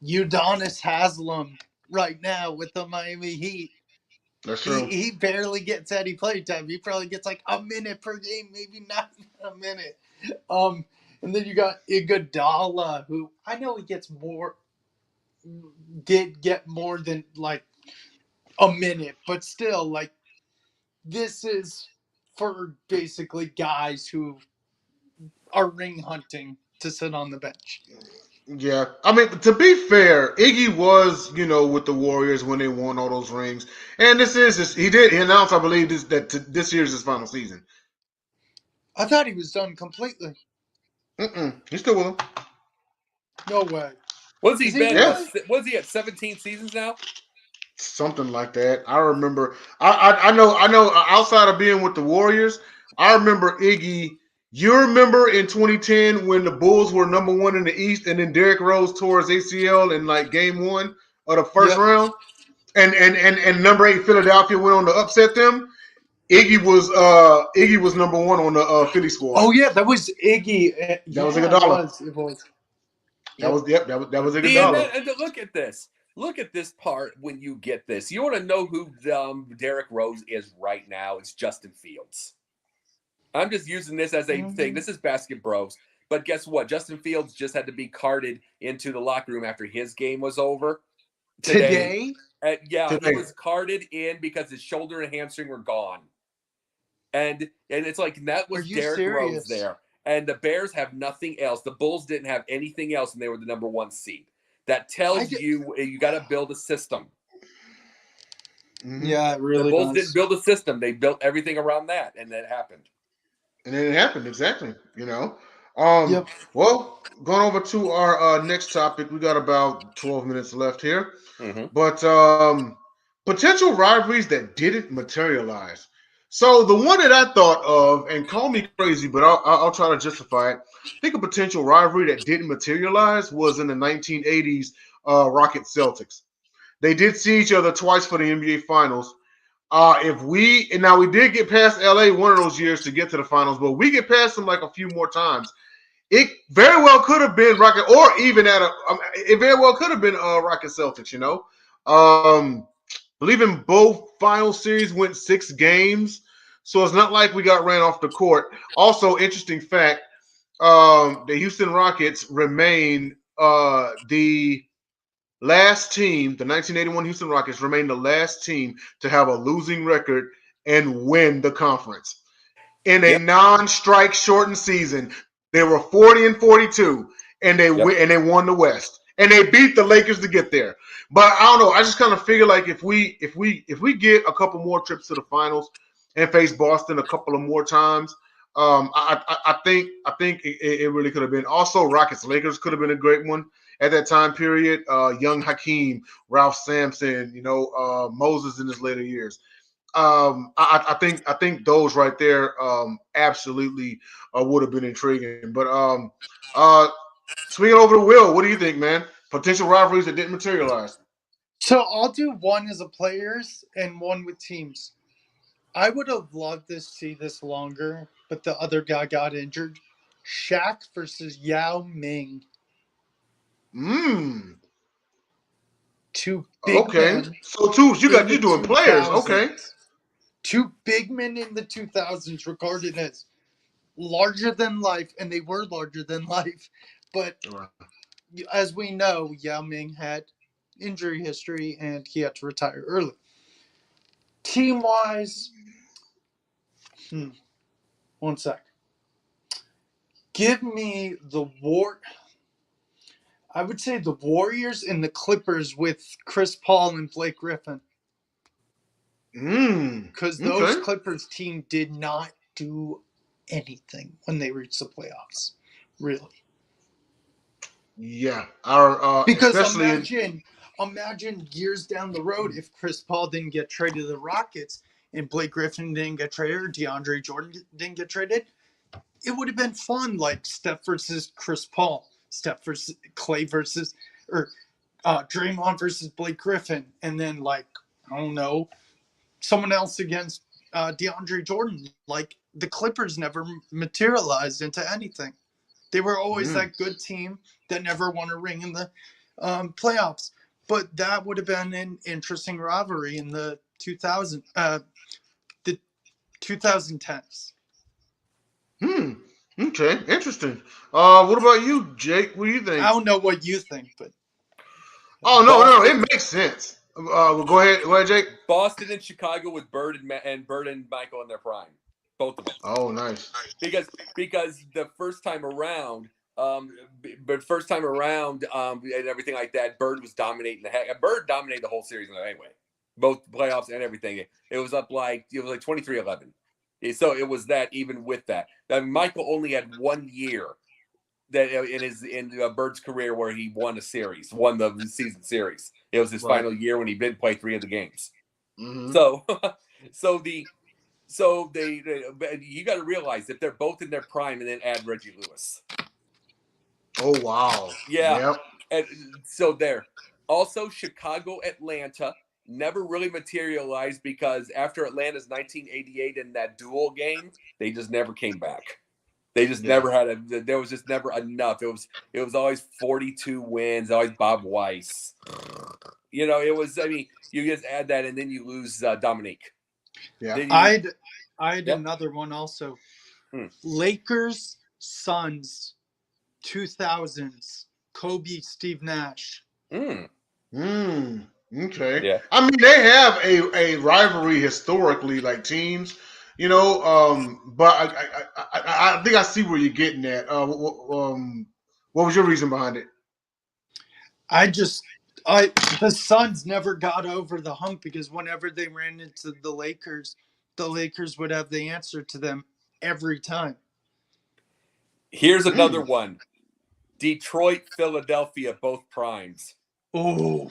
Udonis Haslem right now with the Miami Heat. That's true. He barely gets any play time. He probably gets like a minute per game, maybe not a minute. And then you got Iguodala, who I know he did get more than like a minute, but still, like, this is for basically guys who are ring hunting to sit on the bench. Yeah, I mean, to be fair, Iggy was, with the Warriors when they won all those rings, and he announced, I believe, that this year's his final season. I thought he was done completely. He's still with them. No way. Was he been? Yeah. Was he at 17 seasons now? Something like that. I remember. I know. Outside of being with the Warriors, I remember Iggy. You remember in 2010 when the Bulls were number 1 in the East, and then Derrick Rose tore his ACL in like game 1 of the first round, and number 8 Philadelphia went on to upset them. Iggy was number 1 on the Philly squad. Oh yeah, that was Iggy. That was Iguodala. It was. That was Iguodala. And look at this. Look at this part when you get this. You want to know who Derrick Rose is right now? It's Justin Fields. I'm just using this as a thing. This is Basketbros. But guess what? Justin Fields just had to be carted into the locker room after his game was over. Today? Today. He was carted in because his shoulder and hamstring were gone. And it's like that was Derrick Rose there. And the Bears have nothing else. The Bulls didn't have anything else, and they were the number 1 seed. That tells you got to build a system. Yeah, it really. The Bulls didn't build a system; they built everything around that, and that happened. And then it happened exactly. Well, going over to our next topic, we got about 12 minutes left here. But potential rivalries that didn't materialize. So the one that I thought of, and call me crazy, but I'll try to justify it. I think a potential rivalry that didn't materialize was in the 1980s Rockets Celtics. They did see each other twice for the NBA Finals. We did get past LA one of those years to get to the finals, but we get past them like a few more times. It very well could have been Rocket, or even it very well could have been Rocket Celtics. I believe in both final series went 6 games, so it's not like we got ran off the court. Also, interesting fact: the Houston Rockets remain the last team. The 1981 Houston Rockets remain the last team to have a losing record and win the conference in a non-strike shortened season. They were 40-42, and they won the West, and they beat the Lakers to get there. But I don't know. I just kind of figure like if we get a couple more trips to the finals and face Boston a couple of more times, I think it really could have been. Also, Rockets Lakers could have been a great one at that time period. Young Hakeem, Ralph Sampson, Moses in his later years. I think those right there absolutely would have been intriguing. But swinging over to Will, what do you think, man? Potential rivalries that didn't materialize. So I'll do one as a players and one with teams. I would have loved to see this longer, but the other guy got injured. Shaq versus Yao Ming. Two big men. So you doing players, okay. two big men in the 2000s regarded as larger than life, and they were larger than life. But as we know, Yao Ming had injury history, and he had to retire early. Team-wise, one sec. Give me the I would say the Warriors and the Clippers with Chris Paul and Blake Griffin. Because those Clippers team did not do anything when they reached the playoffs. Really. Yeah. Because especially imagine years down the road if Chris Paul didn't get traded to the Rockets and Blake Griffin didn't get traded or DeAndre Jordan didn't get traded. It would have been fun, like Steph versus Chris Paul, Steph versus Clay versus, or Draymond versus Blake Griffin, and then like, I don't know, someone else against DeAndre Jordan. Like the Clippers never materialized into anything. They were always that good team that never won a ring in the playoffs. But that would have been an interesting rivalry in the 2010s. Okay, interesting. What about you, Jake? What do you think? I don't know what you think, but no, it makes sense. Go ahead, Jake. Boston and Chicago with Bird and Michael in their prime, both of them. Oh, nice. Because the first time around, and everything like that, Bird was dominating Bird dominated the whole series anyway, both playoffs and everything. It was up like 23-11. So it was that even with that. Michael only had 1 year that in Bird's career where he won the season series. It was his final year when he didn't play 3 of the games. Mm-hmm. So you got to realize that they're both in their prime, and then add Reggie Lewis. Oh wow! Yeah. Yep. And so there. Also, Chicago, Atlanta never really materialized because after Atlanta's 1988 in that duel game, they just never came back. They just never had there was just never enough. It was always 42 wins, always Bob Weiss. It was, you just add that and then you lose Dominique. Yeah. I had another one also. Lakers, Suns, 2000s, Kobe, Steve Nash. Okay. Yeah. I mean, they have a rivalry historically, like teams, but I think I see where you're getting at. What was your reason behind it? The Suns never got over the hump because whenever they ran into the Lakers would have the answer to them every time. Here's another one. Detroit, Philadelphia, both primes. Oh.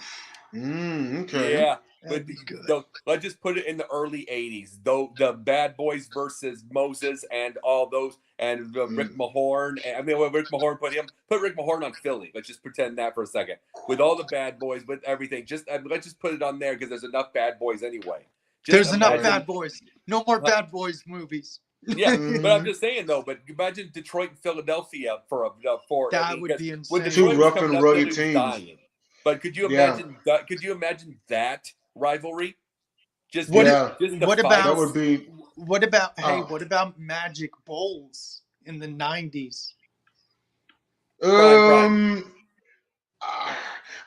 Okay. Yeah. But let's just put it in the early 80s. The Bad Boys versus Moses and all those, and Rick Mahorn. Rick Mahorn put Rick Mahorn on Philly. Let's just pretend that for a second. With all the Bad Boys, with everything. Let's just put it on there because there's enough Bad Boys anyway. There's enough Bad Boys. No more Bad Boys movies. Yeah, but I'm just saying though. But imagine Detroit and Philadelphia for that would be insane. Two rough and rugged teams. Dying. But could you imagine that? Could you imagine that rivalry? What about Magic Bulls in the 90s?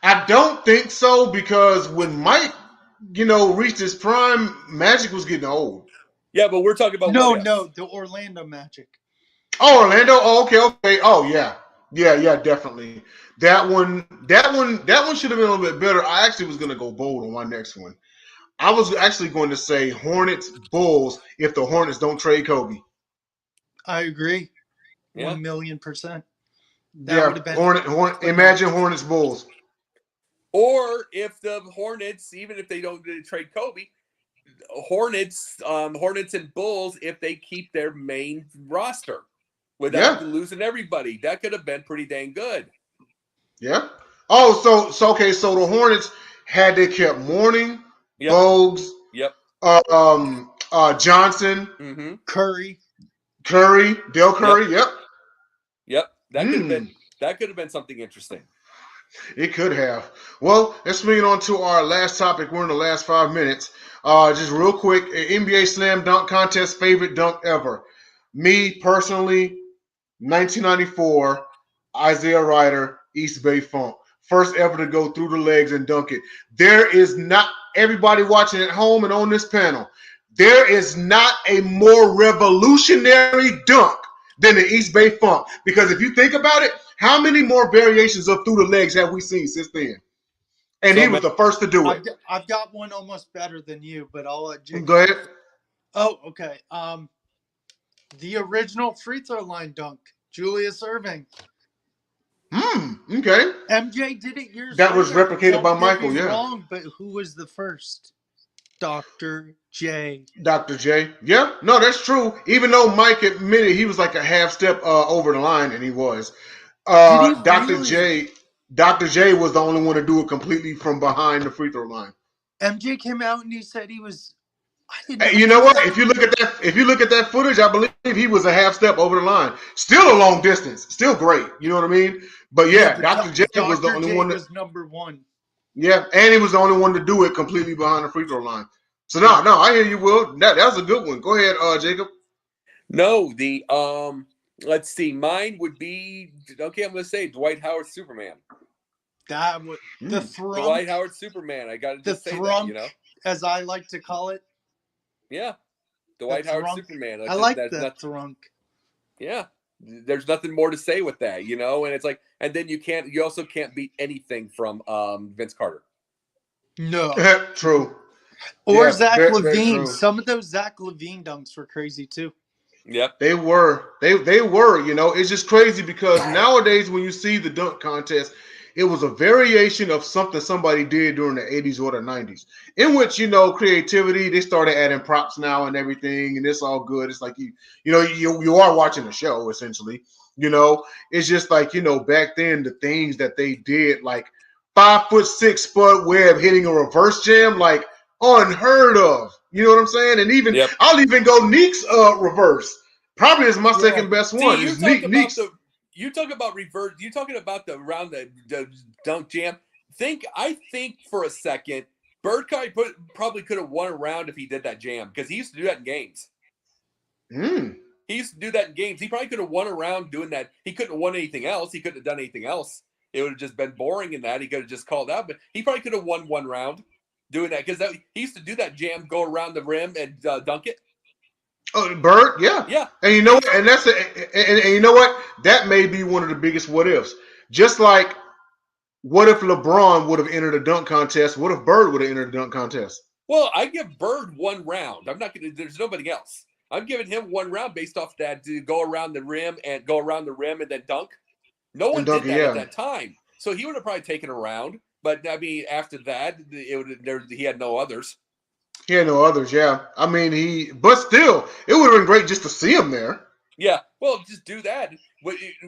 I don't think so because when Mike, reached his prime, Magic was getting old. Yeah, but we're talking about the Orlando Magic. Oh, Orlando. Oh, okay. Oh, yeah. Yeah, definitely. That one should have been a little bit better. I actually was going to go bold on my next one. I was actually going to say Hornets, Bulls, if the Hornets don't trade Kobe. I agree. Yeah. 1,000,000%. That would have been imagine Hornets, Bulls. Or if the Hornets, even if they don't trade Kobe, Hornets and Bulls, if they keep their main roster without losing everybody, that could have been pretty dang good. Yeah. Oh, so the Hornets had they kept Mourning, Bogues, Johnson, Curry, Dale Curry, Yep. That could have been something interesting. It could have. Well, let's move on to our last topic. We're in the last 5 minutes. Just real quick, NBA Slam Dunk Contest favorite dunk ever. Me personally, 1994, Isaiah Ryder, East Bay Funk. First ever to go through the legs and dunk it. There is not, everybody watching at home and on this panel, there is not a more revolutionary dunk than the East Bay Funk. Because if you think about it, how many more variations of through the legs have we seen since then? And he was the first to do it. I've got one almost better than you, but I'll let Jacob. Go ahead. Oh, okay. The original free throw line dunk, Julius Erving. Okay. MJ did it years That was later. replicated by Don't Michael, get me yeah. wrong, but who was the first? Dr. J. Dr. J. Yeah, no, that's true. Even though Mike admitted he was like a half step over the line, and he was. Dr. J. Dr. J was the only one to do it completely from behind the free throw line. MJ came out and he said he was. Hey, you know what? If you look at that footage, I believe he was a half step over the line. Still a long distance. Still great. You know what I mean? But yeah, Dr. J was the only one that was number one. Yeah, and he was the only one to do it completely behind the free throw line. So no, I hear you, Will. That was a good one. Go ahead, Jacob. No, the let's see. Mine would be okay. I'm gonna say Dwight Howard Superman. That was the thrunk. Dwight Howard Superman. I got to just say that, you know, as I like to call it. Yeah, Dwight Howard Superman. I like that thrunk. Yeah, there's nothing more to say with that, you know. And it's like, and then you also can't beat anything from Vince Carter. No, true. Or Zach LaVine. Some of those Zach LaVine dunks were crazy too. Yep. They were. They were, you know. It's just crazy because nowadays when you see the dunk contest, it was a variation of something somebody did during the 80s or the 90s, in which, you know, creativity, they started adding props now and everything, and it's all good. It's like you are watching a show, essentially. You know, it's just like, you know, back then the things that they did, like 5'6" Spud Webb hitting a reverse jam, like unheard of. You know what I'm saying? And even I'll even go Neek's reverse. Probably is my second best one. You talk about reverse. You talking about around the dunk jam. I think for a second, Bird probably could have won a round if he did that jam, because he used to do that in games. He used to do that in games. He probably could have won a round doing that. He couldn't have won anything else. He couldn't have done anything else. It would have just been boring in that. He could have just called out, but he probably could have won one round doing that, because he used to do that jam, go around the rim and dunk it. Oh, Bird, yeah. And you know what? And and you know what? That may be one of the biggest what ifs. Just like, what if LeBron would have entered a dunk contest? What if Bird would have entered a dunk contest? Well, I give Bird one round. I'm not gonna. There's nobody else. I'm giving him one round based off that, to go around the rim and then dunk. No one did that at that time, so he would have probably taken a round. But I mean, after that, he had no others. He had no others, yeah. I mean, but still, it would have been great just to see him there. Yeah, well, just do that.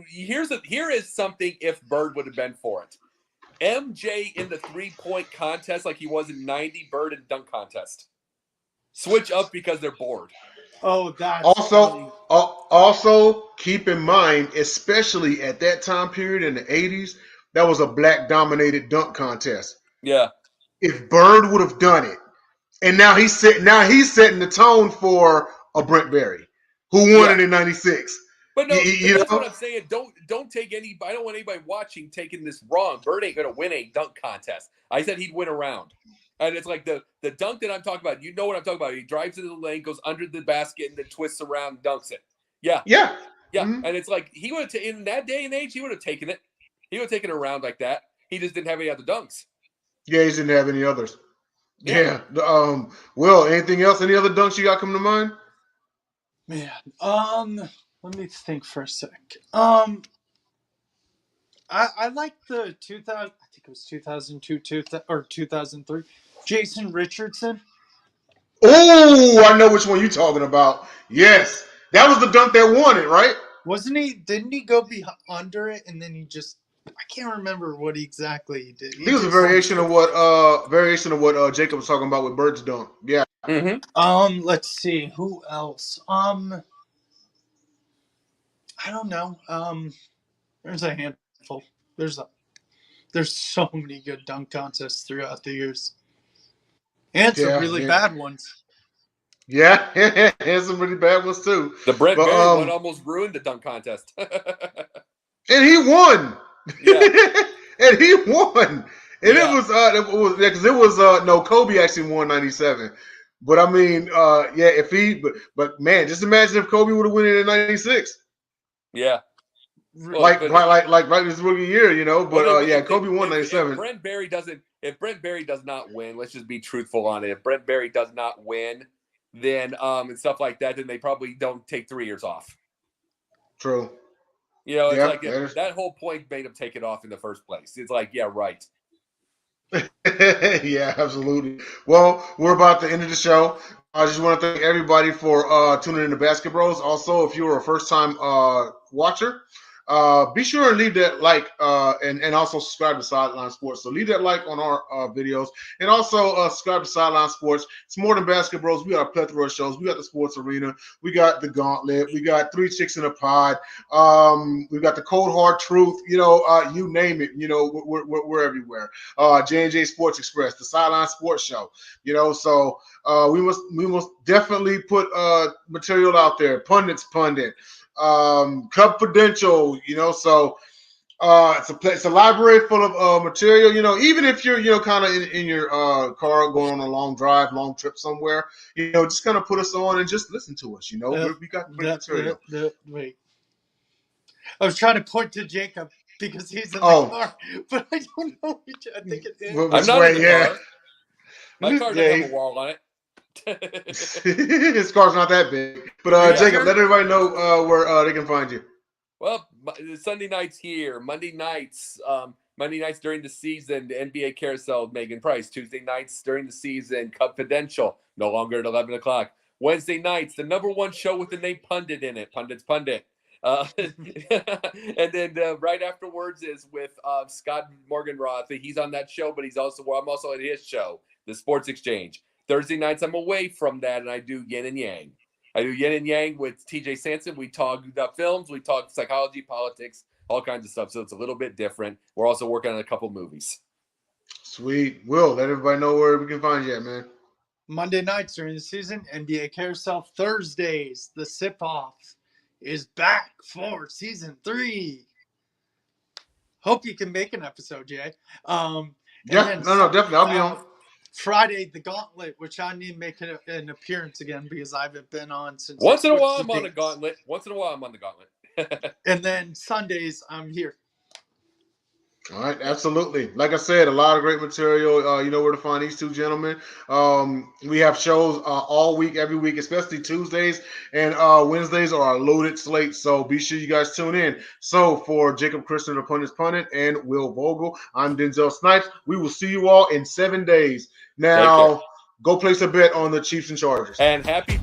Here is something if Bird would have been for it. MJ in the 3-point contest like he was in 90, Bird in dunk contest. Switch up because they're bored. Oh, that's funny. Also, keep in mind, especially at that time period in the 80s, that was a black-dominated dunk contest. Yeah. If Bird would have done it, and now he's setting the tone for a Brent Berry, who won it in '96. But no, that's what I'm saying. Don't take any. I don't want anybody watching taking this wrong. Bird ain't gonna win a dunk contest. I said he'd win a round, and it's like the dunk that I'm talking about. You know what I'm talking about? He drives into the lane, goes under the basket, and then twists around, and dunks it. Yeah. Mm-hmm. And it's like he would have in that day and age, he would have taken it. He would have taken a round like that. He just didn't have any other dunks. Yeah, he didn't have any others. Yeah. Will, anything else? Any other dunks you got coming to mind? Man, let me think for a sec. I like the 2000. I think it was 2002, or 2003. Jason Richardson. Oh, I know which one you're talking about. Yes, that was the dunk that won it, right? Wasn't he? Didn't he go under it and then he just? I can't remember what exactly he did. I think it was a variation of what Jacob was talking about with Bird's dunk. Yeah. Mm-hmm. Let's see who else. I don't know. There's a handful. There's so many good dunk contests throughout the years. And some really bad ones. Yeah, and some really bad ones too. The Brent Berry one almost ruined the dunk contest. And he won. Yeah. And he won. And it was because it was no, Kobe actually won 97. But I mean, if he but man, just imagine if Kobe would have won it in 96. Yeah. Well, like his rookie year, you know. But Kobe won 97. If Brent Berry does not win, let's just be truthful on it. If Brent Berry does not win, then and stuff like that, then they probably don't take 3 years off. True. You know, it's like that whole point made him take it off in the first place. It's like, yeah, right. Yeah, absolutely. Well, we're about to end of the show. I just want to thank everybody for tuning in to Basketbros. Also, if you're a first-time watcher, be sure and leave that like and also subscribe to Sideline Sports. So leave that like on our videos, and also subscribe to Sideline Sports. It's more than Basketbros. We got a plethora of shows. We got the Sports Arena. We got the Gauntlet. We got 3 Chicks in a Pod. We got the Cold Hard Truth. You know, you name it. You know, we're everywhere. J&J Sports Express, the Sideline Sports Show. You know, so we must definitely put material out there. Pundit. Confidential, you know, so it's a library full of material, you know, even if you're, you know, kind of in your car going on a long trip somewhere, you know, just kind of put us on and just listen to us, you know. We got great material. Wait, I was trying to point to Jacob because he's in the car, but I don't know which. I think it is. I'm not in the car. My car doesn't have a wall on it. His car's not that big, but Jacob, let everybody know where they can find you. Well, Sunday nights here, Monday nights during the season, the NBA Carousel, Megan Price. Tuesday nights during the season, Confidential, no longer at 11 o'clock. Wednesday nights, the #1 show with the name Pundit in it, Pundit's Pundit. And then right afterwards is with Scott Morgonroth. He's on that show, but I'm also at his show, the Sports Exchange. Thursday nights, I'm away from that, and I do Yin and Yang. I do Yin and Yang with TJ Sanson. We talk films, we talk psychology, politics, all kinds of stuff. So it's a little bit different. We're also working on a couple movies. Sweet. Will, let everybody know where we can find you at, man. Monday nights during the season, NBA Carousel. Thursdays, the Sip-Off is back for season 3. Hope you can make an episode, Jay. Definitely. I'll be on. Friday, the Gauntlet, which I need to make an appearance again because I haven't been on since. Once in a while, I'm on the Gauntlet. And then Sundays, I'm here. All right, absolutely. Like I said, a lot of great material. You know where to find these two gentlemen. We have shows all week, every week, especially Tuesdays and Wednesdays are a loaded slate. So be sure you guys tune in. So for Jacob Christner, the Pundit's Pundit, and Will Vogel, I'm Denzel Snipes. We will see you all in 7 days. Now, go place a bet on the Chiefs and Chargers. And happy